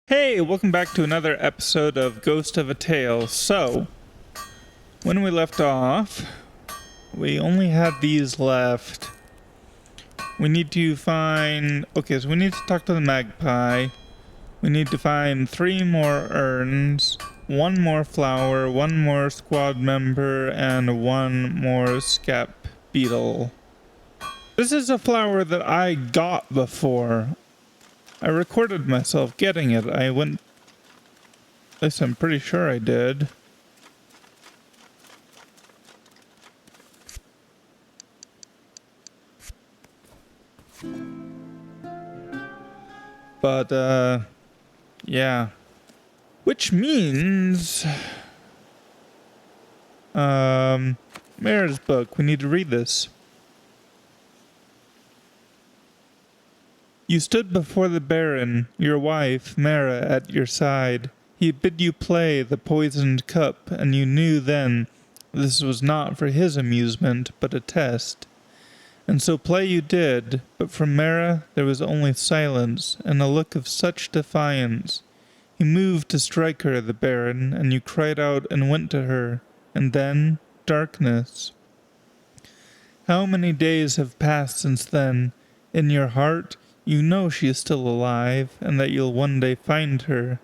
Hey, welcome back to another episode of Ghost of a Tale. So, when we left off, we only had these left. We need to find... Okay, so we need to talk to the magpie. We need to find 3 more urns, 1 more flower, 1 more squad member, and 1 more scap beetle. This is a flower that I got before. I recorded myself getting it. At least I'm pretty sure I did. But, yeah. Which means... Mara's book. We need to read this. You stood before the Baron, your wife, Mara, at your side. He bid you play the poisoned cup, and you knew then this was not for his amusement, but a test. And so play you did, but from Mara there was only silence, and a look of such defiance. He moved to strike her, the Baron, and you cried out and went to her, and then darkness. How many days have passed since then? In your heart, you know she is still alive, and that you'll one day find her.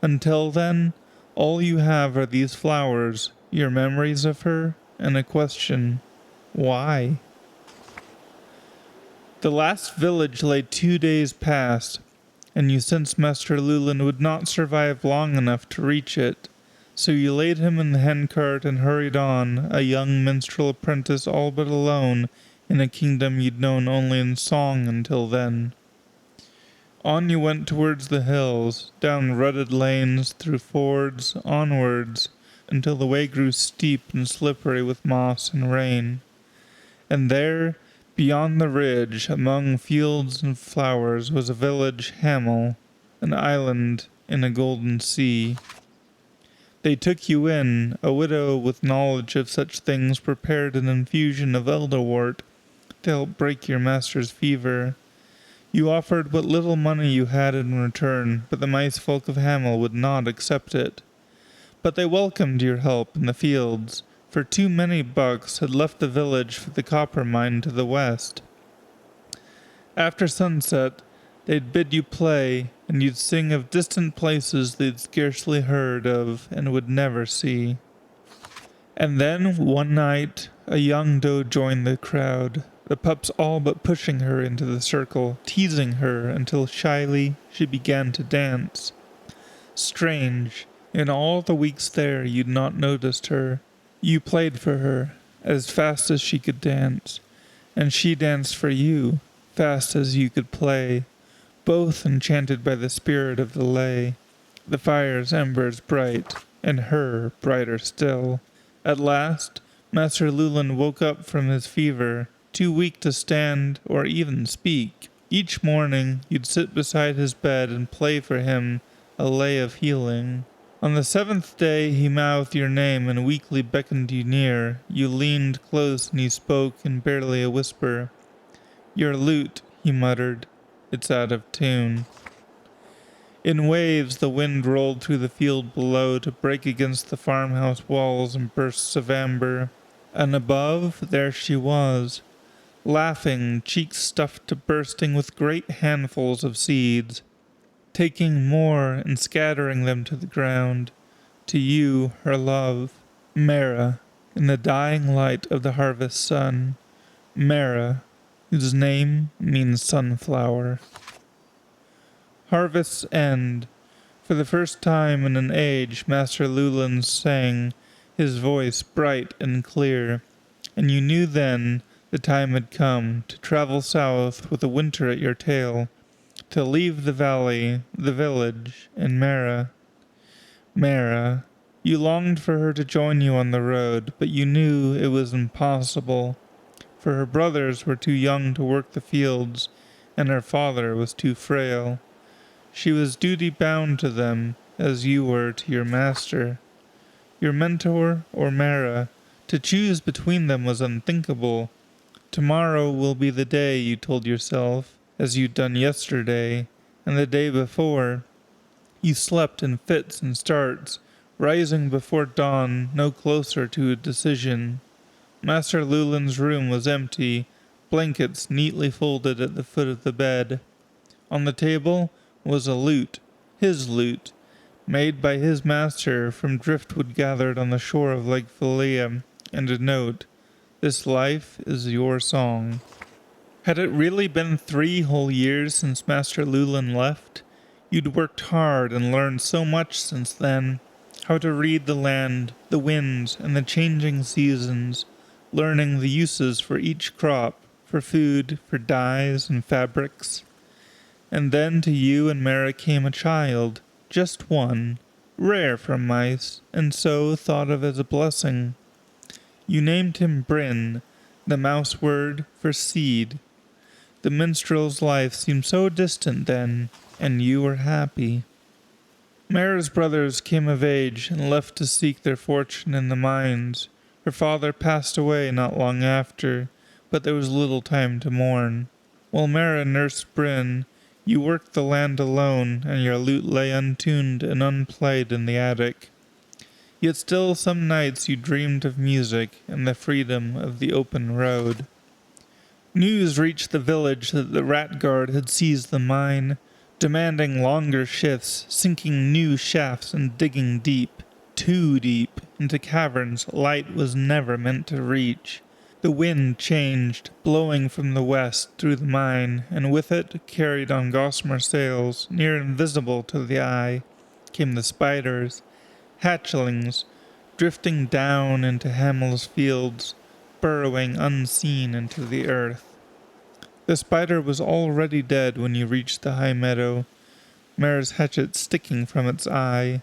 Until then, all you have are these flowers, your memories of her, and a question. Why? The last village lay 2 days past, and you sensed Master Llewellyn would not survive long enough to reach it. So you laid him in the hen-cart and hurried on, a young minstrel apprentice all but alone, in a kingdom you'd known only in song until then. On you went towards the hills, down rutted lanes, through fords, onwards, until the way grew steep and slippery with moss and rain. And there, beyond the ridge, among fields and flowers, was a village hamel, an island in a golden sea. They took you in, a widow with knowledge of such things prepared an infusion of elderwort to help break your master's fever. You offered what little money you had in return, but the mice folk of Hamel would not accept it. But they welcomed your help in the fields, for too many bucks had left the village for the copper mine to the west. After sunset, they'd bid you play, and you'd sing of distant places they'd scarcely heard of and would never see. And then, one night, a young doe joined the crowd, the pups all but pushing her into the circle, teasing her until shyly she began to dance. Strange, in all the weeks there you'd not noticed her. You played for her, as fast as she could dance, and she danced for you, fast as you could play, both enchanted by the spirit of the lay, the fire's embers bright, and her brighter still. At last, Master Llewellyn woke up from his fever, too weak to stand or even speak. Each morning you'd sit beside his bed and play for him a lay of healing. On the 7th day he mouthed your name and weakly beckoned you near. You leaned close and he spoke in barely a whisper. Your lute, he muttered, it's out of tune. In waves the wind rolled through the field below to break against the farmhouse walls in bursts of amber. And above, there she was, laughing, cheeks stuffed to bursting with great handfuls of seeds, taking more and scattering them to the ground, to you, her love, Mara, in the dying light of the harvest sun, Mara, whose name means sunflower. Harvest's end. For the first time in an age, Master Llewellyn sang, his voice bright and clear, and you knew then the time had come to travel south with the winter at your tail, to leave the valley, the village, and Mara. Mara, you longed for her to join you on the road, but you knew it was impossible, for her brothers were too young to work the fields, and her father was too frail. She was duty-bound to them, as you were to your master. Your mentor or Mara, to choose between them was unthinkable. Tomorrow will be the day, you told yourself, as you'd done yesterday, and the day before. You slept in fits and starts, rising before dawn, no closer to a decision. Master Llewellyn's room was empty, blankets neatly folded at the foot of the bed. On the table was a lute, his lute, made by his master from driftwood gathered on the shore of Lake Philea, and a note, "This life is your song." Had it really been 3 whole years since Master Llewellyn left? You'd worked hard and learned so much since then. How to read the land, the winds, and the changing seasons, learning the uses for each crop, for food, for dyes and fabrics. And then to you and Mara came a child, just one, rare from mice, and so thought of as a blessing. You named him Bryn, the mouse word for seed. The minstrel's life seemed so distant then, and you were happy. Mara's brothers came of age and left to seek their fortune in the mines. Her father passed away not long after, but there was little time to mourn. While Mara nursed Bryn, you worked the land alone, and your lute lay untuned and unplayed in the attic. Yet still some nights you dreamed of music and the freedom of the open road. News reached the village that the rat guard had seized the mine, demanding longer shifts, sinking new shafts and digging deep, too deep, into caverns light was never meant to reach. The wind changed, blowing from the west through the mine, and with it, carried on gossamer sails, near invisible to the eye, came the spiders, hatchlings, drifting down into Hamel's fields, burrowing unseen into the earth. The spider was already dead when you reached the high meadow, Mara's hatchet sticking from its eye.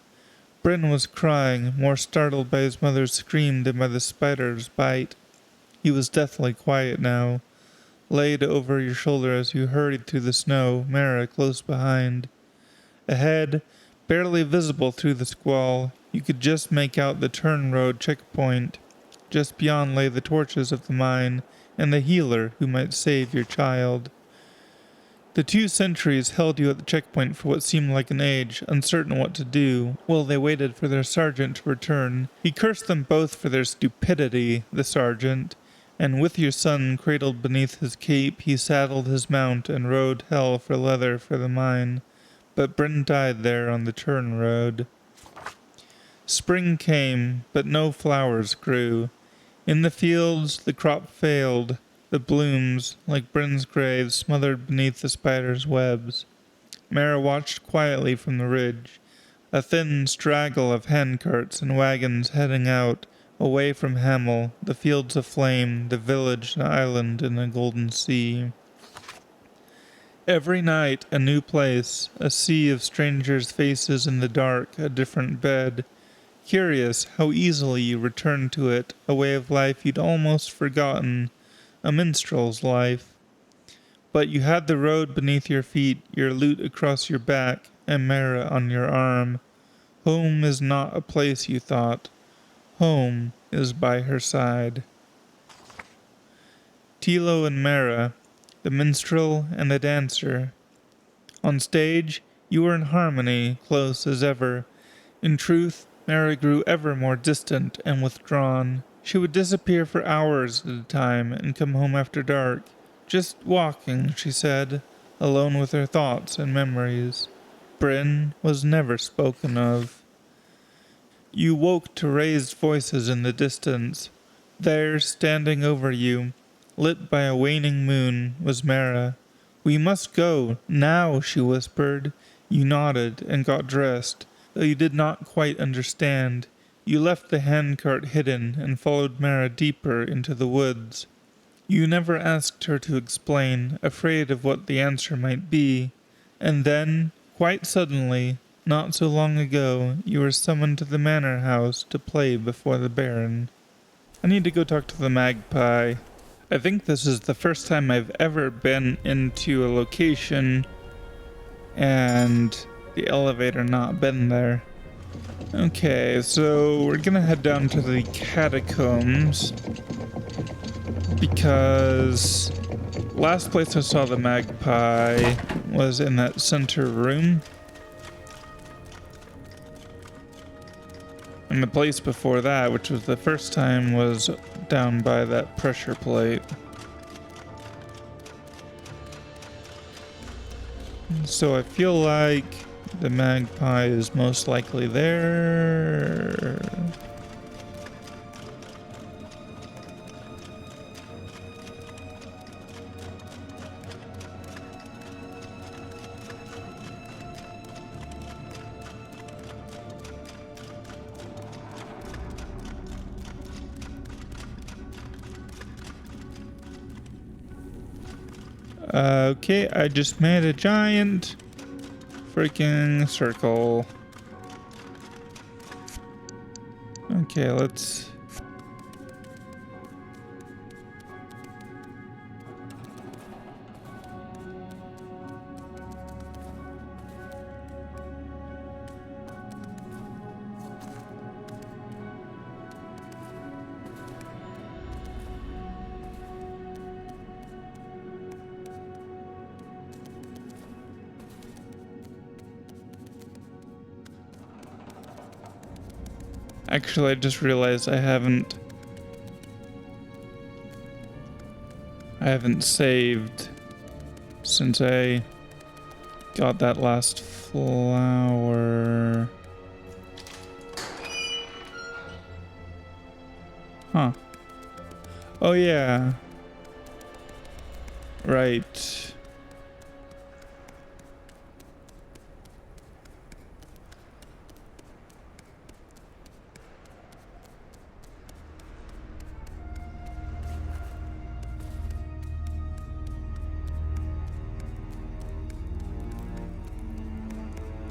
Bryn was crying, more startled by his mother's scream than by the spider's bite. He was deathly quiet now, laid over your shoulder as you hurried through the snow, Mara close behind. Ahead, barely visible through the squall, you could just make out the turn road checkpoint. Just beyond lay the torches of the mine, and the healer who might save your child. The 2 sentries held you at the checkpoint for what seemed like an age, uncertain what to do, while they waited for their sergeant to return. He cursed them both for their stupidity, the sergeant, and with your son cradled beneath his cape, he saddled his mount and rode hell for leather for the mine. But Bryn died there on the turn road. Spring came, but no flowers grew. In the fields the crop failed, the blooms, like Bryn's grave, smothered beneath the spider's webs. Mara watched quietly from the ridge, a thin straggle of handcarts and wagons heading out, away from Hamel, the fields aflame, the village an island in a golden sea. Every night a new place, a sea of strangers' faces in the dark, a different bed. Curious how easily you returned to it, a way of life you'd almost forgotten, a minstrel's life. But you had the road beneath your feet, your lute across your back, and Mara on your arm. Home is not a place, you thought. Home is by her side. Tilo and Mara, the minstrel and the dancer. On stage, you were in harmony, close as ever. In truth, Mara grew ever more distant and withdrawn. She would disappear for hours at a time and come home after dark. Just walking, she said, alone with her thoughts and memories. Bryn was never spoken of. You woke to raised voices in the distance. There, standing over you, lit by a waning moon, was Mara. "We must go, now," she whispered. You nodded and got dressed. Though you did not quite understand, you left the handcart hidden and followed Mara deeper into the woods. You never asked her to explain, afraid of what the answer might be. And then, quite suddenly, not so long ago, you were summoned to the manor house to play before the Baron. I need to go talk to the magpie. I think this is the first time I've ever been into a location and the elevator not been there. Okay, so we're gonna head down to the catacombs because last place I saw the magpie was in that center room. And the place before that, which was the first time, was down by that pressure plate. So I feel like the magpie is most likely there. Okay, I just made a giant freaking circle. Okay, let's... Actually, I just realized I haven't saved since I got that last flower. Huh. Oh yeah. Right.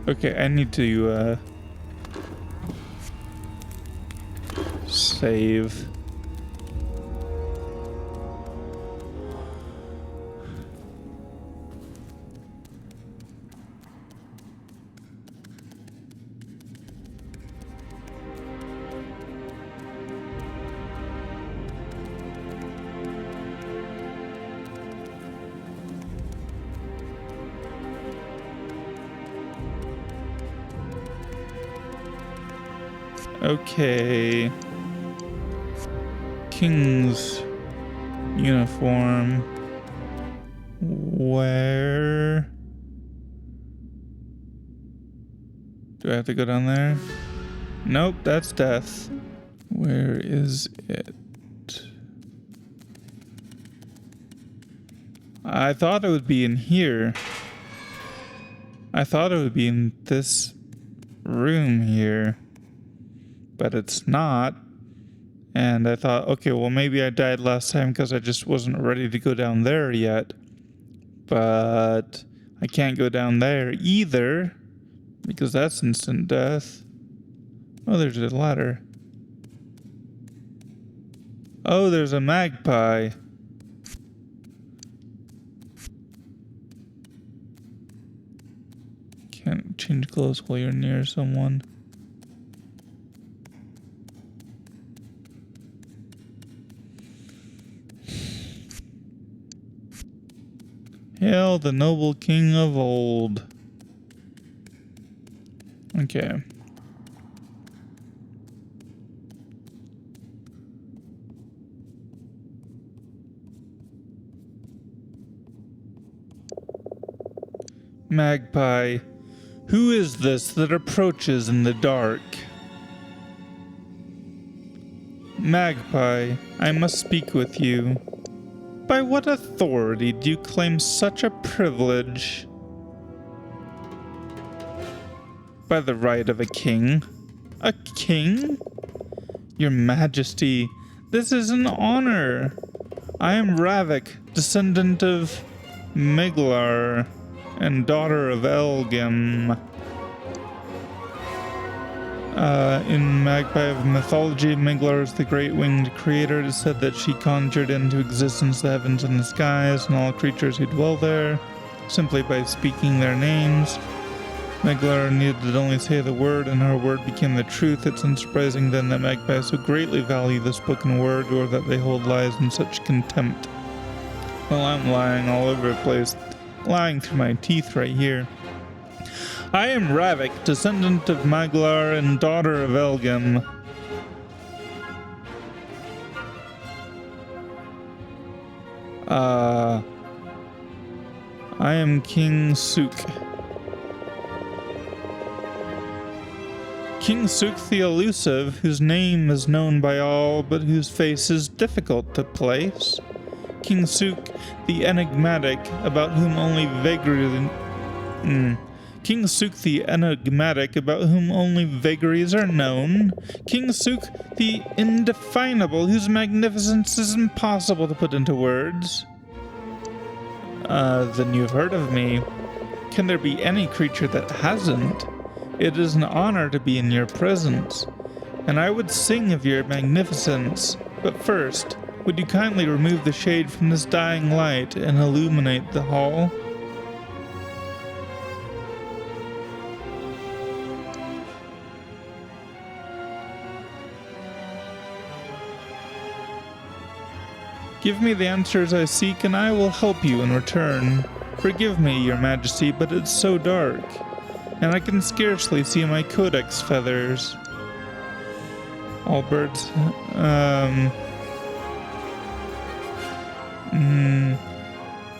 Okay, I need to save. Okay. King's uniform. Where? Do I have to go down there? Nope, that's death. Where is it? I thought it would be in here. I thought it would be in this room here. But it's not. And I thought, okay, well, maybe I died last time because I just wasn't ready to go down there yet. But I can't go down there either because that's instant death. Oh, there's a ladder. Oh, there's a magpie. Can't change clothes while you're near someone. Hail the noble king of old. Okay. Magpie, who is this that approaches in the dark? Magpie, I must speak with you. By what authority do you claim such a privilege? By the right of a king. A king? Your Majesty, this is an honor. I am Ravik, descendant of Miglar and daughter of Elgim. In Magpie of mythology, Miglar is the great winged creator. It is said that she conjured into existence the heavens and the skies and all creatures who dwell there, simply by speaking their names. Miglar needed only say the word, and her word became the truth. It's unsurprising then that magpies so greatly value the spoken word, or that they hold lies in such contempt. Well, I'm lying all over the place, lying through my teeth right here. I am Ravik, descendant of Maglar and daughter of Elgim. I am King Suk. King Suk the Elusive, whose name is known by all, but whose face is difficult to place. King Suk the Enigmatic, about whom only King Suk the Enigmatic, about whom only vagaries are known. King Suk the Indefinable, whose magnificence is impossible to put into words. Then you've heard of me. Can there be any creature that hasn't? It is an honor to be in your presence, and I would sing of your magnificence. But first, would you kindly remove the shade from this dying light and illuminate the hall? Give me the answers I seek, and I will help you in return. Forgive me, your majesty, but it's so dark, and I can scarcely see my codex feathers. All birds,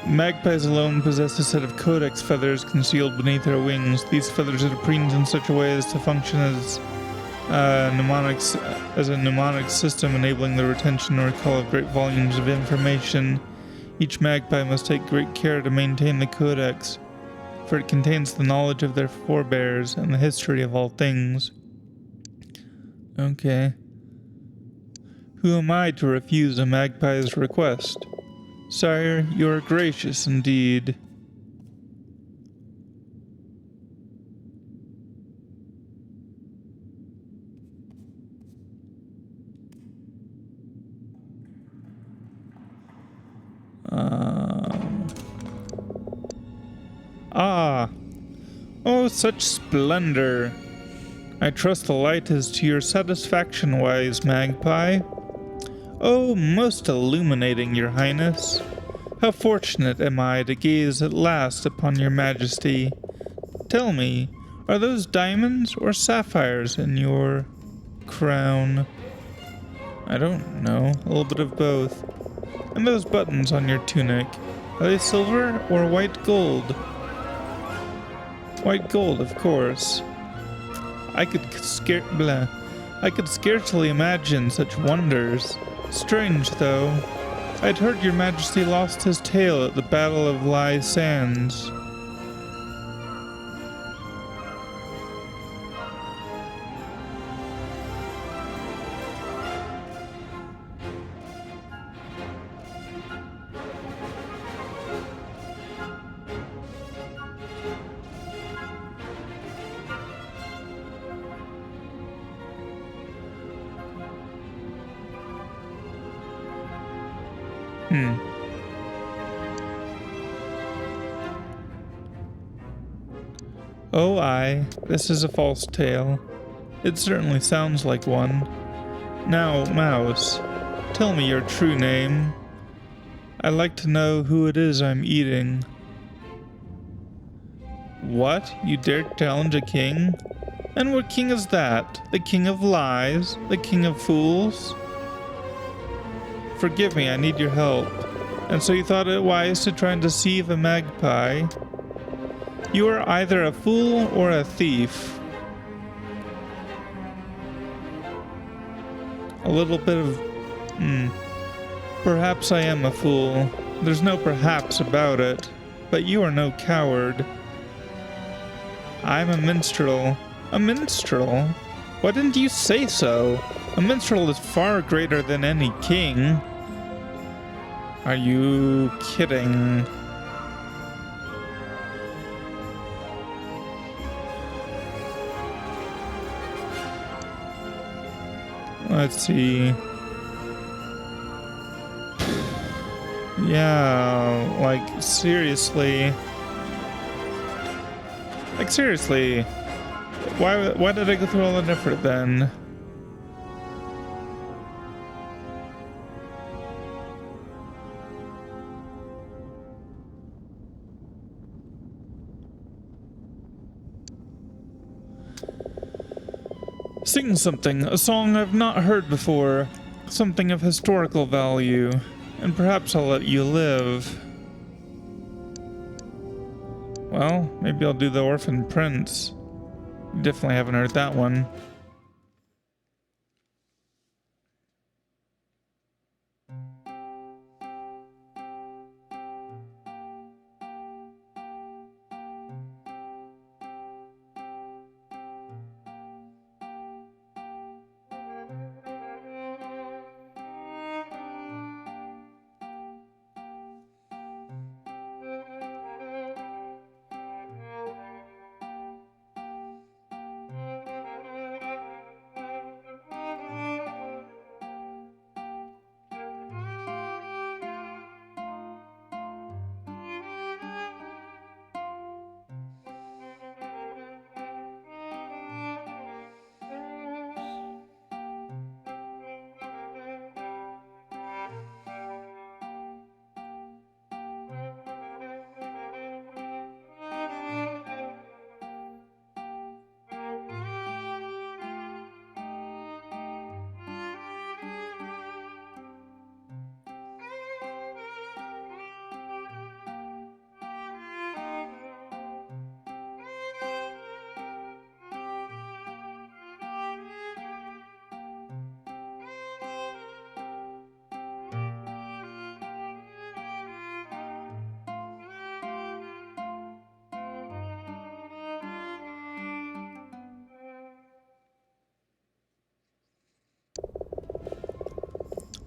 Magpies alone possess a set of codex feathers concealed beneath their wings. These feathers are preened in such a way as to function as a mnemonic system, enabling the retention or recall of great volumes of information. Each magpie must take great care to maintain the codex, for it contains the knowledge of their forebears and the history of all things. Okay. Who am I to refuse a magpie's request? Sire, you are gracious indeed. Oh, such splendor. I trust the light is to your satisfaction, wise magpie. Oh, most illuminating, your highness. How fortunate am I to gaze at last upon your majesty. Tell me, are those diamonds or sapphires in your crown? I don't know, a little bit of both. And those buttons on your tunic, are they silver or white gold? White gold, of course. I could scarcely imagine such wonders. Strange, though. I'd heard your majesty lost his tail at the Battle of Lye Sands. Oh, aye, this is a false tale. It certainly sounds like one. Now, Mouse, tell me your true name. I'd like to know who it is I'm eating. What? You dare challenge a king? And what king is that? The king of lies? The king of fools? Forgive me, I need your help. And so you thought it wise to try and deceive a magpie? You are either a fool or a thief. A little bit of... Perhaps I am a fool. There's no perhaps about it. But you are no coward. I'm a minstrel. A minstrel? Why didn't you say so? A minstrel is far greater than any king. Are you kidding? Let's see. Yeah, like seriously. Like seriously. Why did I go through all that effort then? Sing something, a song I've not heard before, something of historical value, and perhaps I'll let you live. Well, maybe I'll do the Orphan Prince. Definitely haven't heard that one.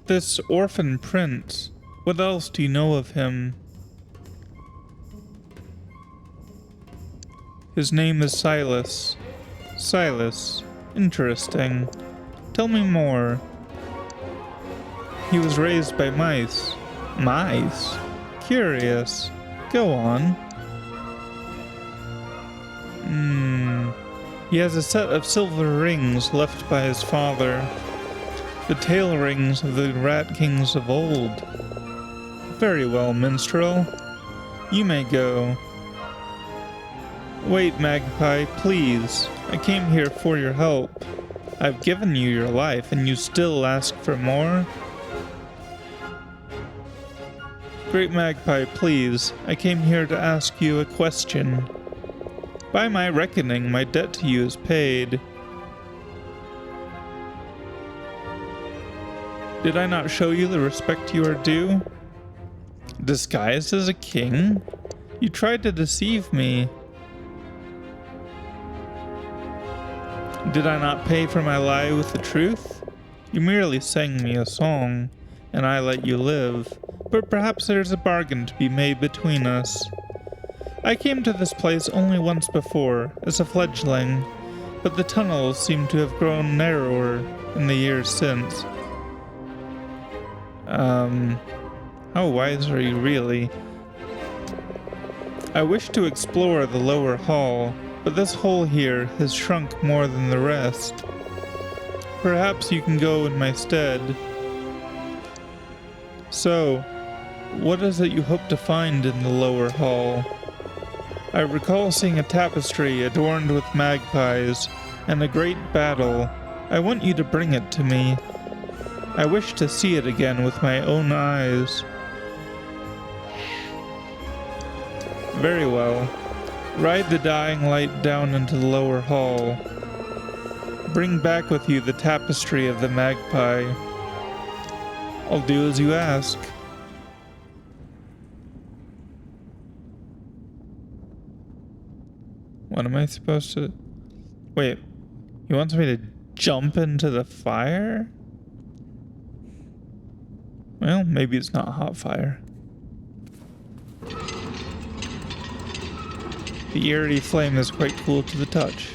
This Orphan Prince, what else do you know of him? His name is Silas. Silas. Interesting. Tell me more. He was raised by mice. Mice? Curious. Go on. He has a set of silver rings left by his father. The tail rings of the rat kings of old. Very well, minstrel. You may go. Wait, magpie, please. I came here for your help. I've given you your life, and you still ask for more? Great magpie, please. I came here to ask you a question. By my reckoning, my debt to you is paid. Did I not show you the respect you are due? Disguised as a king? You tried to deceive me. Did I not pay for my lie with the truth? You merely sang me a song, and I let you live, but perhaps there's a bargain to be made between us. I came to this place only once before, as a fledgling, but the tunnels seem to have grown narrower in the years since. How wise are you really? I wish to explore the lower hall, but this hole here has shrunk more than the rest. Perhaps you can go in my stead. So, what is it you hope to find in the lower hall? I recall seeing a tapestry adorned with magpies and a great battle. I want you to bring it to me. I wish to see it again with my own eyes. Very well. Ride the dying light down into the lower hall. Bring back with you the tapestry of the magpie. I'll do as you ask. What am I supposed to... Wait, he wants me to jump into the fire? Well, maybe it's not hot fire. The eerie flame is quite cool to the touch.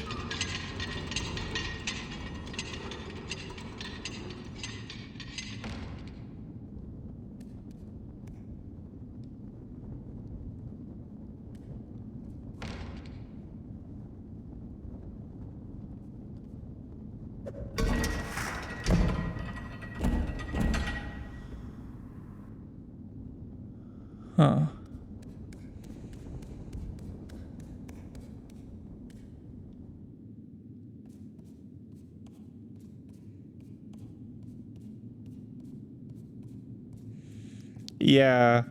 Huh. Yeah,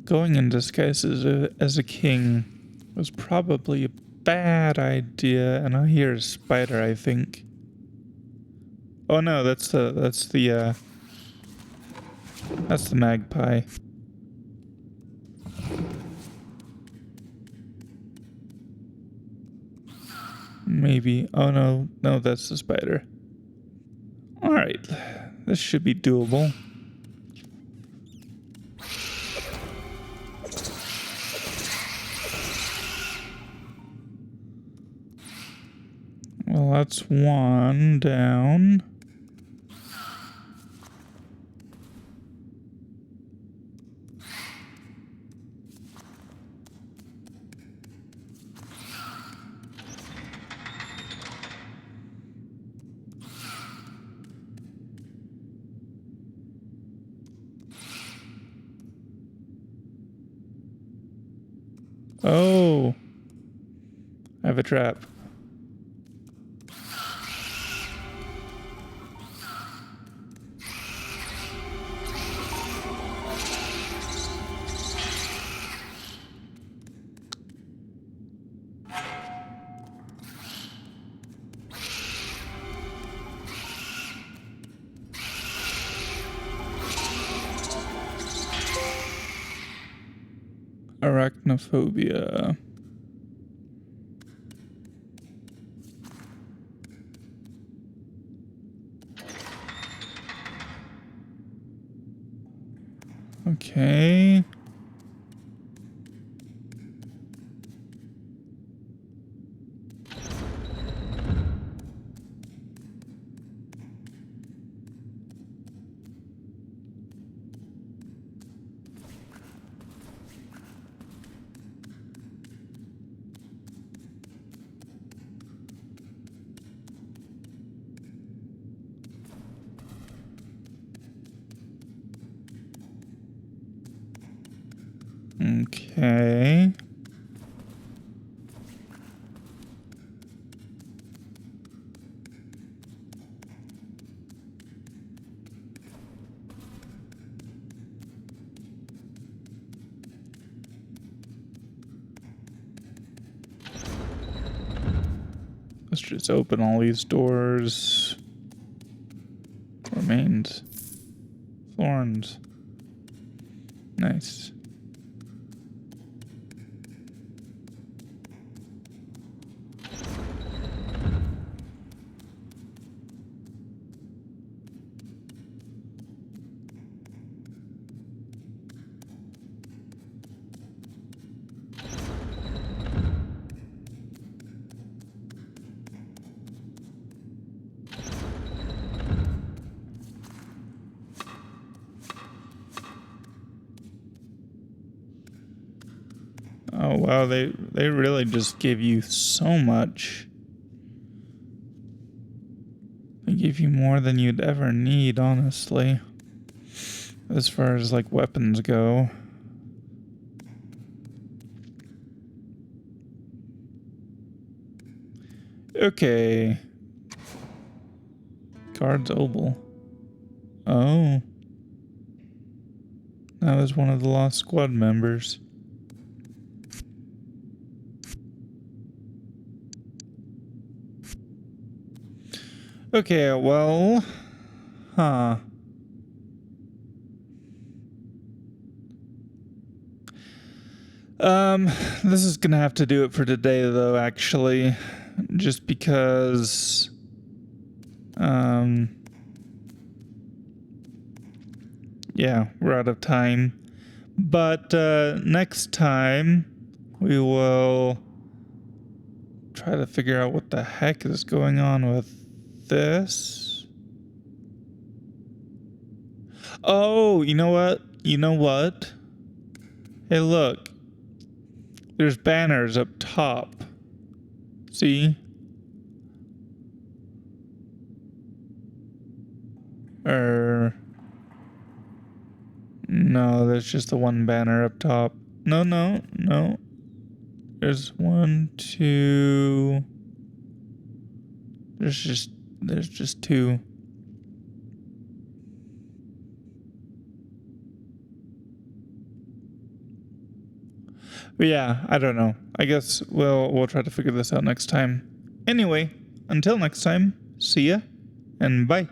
going in disguise as a king was probably a bad idea, and I hear a spider, I think. Oh no, that's the magpie. Maybe. Oh no, that's the spider. Alright, this should be doable. Well, that's one down. Oh, I have a trap. Arachnophobia. Okay. Okay. Let's just open all these doors. Remains. Thorns. Nice. Oh wow, they really just give you so much. They give you more than you'd ever need, honestly. As far as like weapons go. Okay. Guard's Obel. Oh. That was one of the lost squad members. Okay, well... Huh. This is gonna have to do it for today, though, actually. Just because... Yeah, we're out of time. But, next time, we will try to figure out what the heck is going on with this. Oh, you know what? You know what? Hey, look. There's banners up top. See? No, there's just the one banner up top. No. There's one, two. There's just two. But yeah, I don't know. I guess we'll try to figure this out next time. Anyway, until next time, see ya and bye.